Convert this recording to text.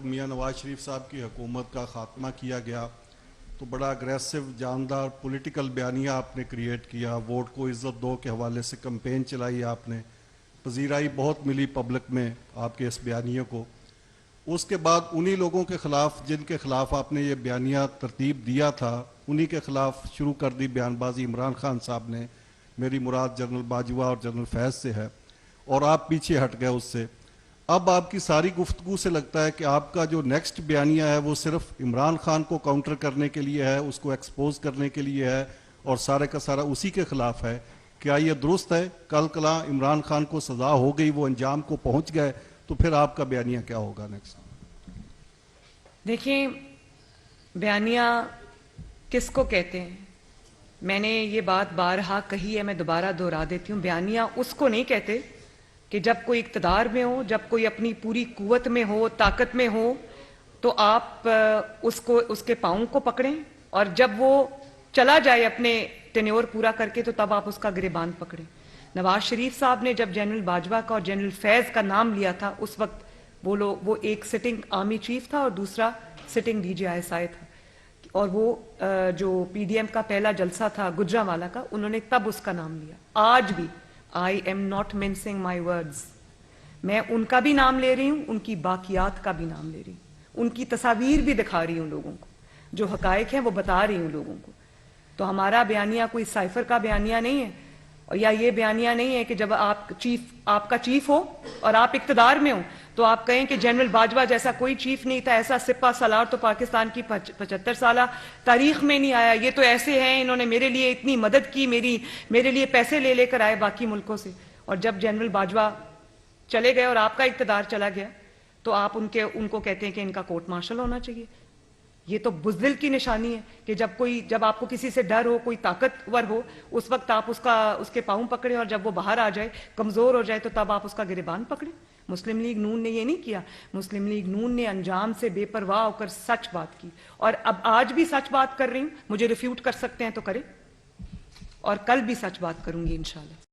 جب میاں نواز شریف صاحب کی حکومت کا خاتمہ کیا گیا تو بڑا اگریسو جاندار پولیٹیکل بیانیہ آپ نے کریٹ کیا، ووٹ کو عزت دو کے حوالے سے کمپین چلائی آپ نے، پذیرائی بہت ملی پبلک میں آپ کے اس بیانیے کو۔ اس کے بعد انہی لوگوں کے خلاف جن کے خلاف آپ نے یہ بیانیہ ترتیب دیا تھا، انہی کے خلاف شروع کر دی بیان بازی عمران خان صاحب نے۔ میری مراد جنرل باجوہ اور جنرل فیض سے ہے، اور آپ پیچھے ہٹ گئے اس سے۔ اب آپ کی ساری گفتگو سے لگتا ہے کہ آپ کا جو نیکسٹ بیانیہ ہے وہ صرف عمران خان کو کاؤنٹر کرنے کے لیے ہے، اس کو ایکسپوز کرنے کے لیے ہے، اور سارے کا سارا اسی کے خلاف ہے۔ کیا یہ درست ہے؟ کل کلاں عمران خان کو سزا ہو گئی، وہ انجام کو پہنچ گئے، تو پھر آپ کا بیانیہ کیا ہوگا نیکسٹ؟ دیکھیں، بیانیہ کس کو کہتے ہیں؟ میں نے یہ بات بارہا کہی ہے، میں دوبارہ دہرا دیتی ہوں۔ بیانیہ اس کو نہیں کہتے کہ جب کوئی اقتدار میں ہو، جب کوئی اپنی پوری قوت میں ہو، طاقت میں ہو، تو آپ اس کے پاؤں کو پکڑیں، اور جب وہ چلا جائے اپنے ٹینیور پورا کر کے تو تب آپ اس کا گریبان پکڑیں۔ نواز شریف صاحب نے جب جنرل باجوہ کا اور جنرل فیض کا نام لیا تھا، اس وقت وہ ایک سٹنگ آرمی چیف تھا اور دوسرا sitting D G I S I تھا، اور وہ جو پی ڈی ایم کا پہلا جلسہ تھا گجرانوالہ کا، انہوں نے تب اس کا نام لیا۔ آج بھی I am not mincing my words، میں ان کا بھی نام لے رہی ہوں، ان کی باقیات کا بھی نام لے رہی ہوں، ان کی تصاویر بھی دکھا رہی ہوں لوگوں کو، جو حقائق ہیں وہ بتا رہی ہوں لوگوں کو۔ تو ہمارا بیانیہ کوئی سائفر کا بیانیہ نہیں ہے، یا یہ بیانیہ نہیں ہے کہ جب آپ کا چیف ہو اور آپ اقتدار میں ہو تو آپ کہیں کہ جنرل باجوہ جیسا کوئی چیف نہیں تھا، ایسا سپہ سالار تو پاکستان کی 75 سالہ تاریخ میں نہیں آیا، یہ تو ایسے ہیں، انہوں نے میرے لیے اتنی مدد کی، میرے لیے پیسے لے کر آئے باقی ملکوں سے۔ اور جب جنرل باجوہ چلے گئے اور آپ کا اقتدار چلا گیا تو آپ ان کو کہتے ہیں کہ ان کا کورٹ مارشل ہونا چاہیے۔ یہ تو بزدل کی نشانی ہے کہ جب آپ کو کسی سے ڈر ہو، کوئی طاقتور ہو، اس وقت آپ اس کے پاؤں پکڑیں، اور جب وہ باہر آ جائے، کمزور ہو جائے، تو تب آپ اس کا گریبان پکڑیں۔ مسلم لیگ نون نے یہ نہیں کیا۔ مسلم لیگ نون نے انجام سے بے پرواہ ہو کر سچ بات کی، اور اب آج بھی سچ بات کر رہی ہوں۔ مجھے ریفیوٹ کر سکتے ہیں تو کریں، اور کل بھی سچ بات کروں گی انشاءاللہ۔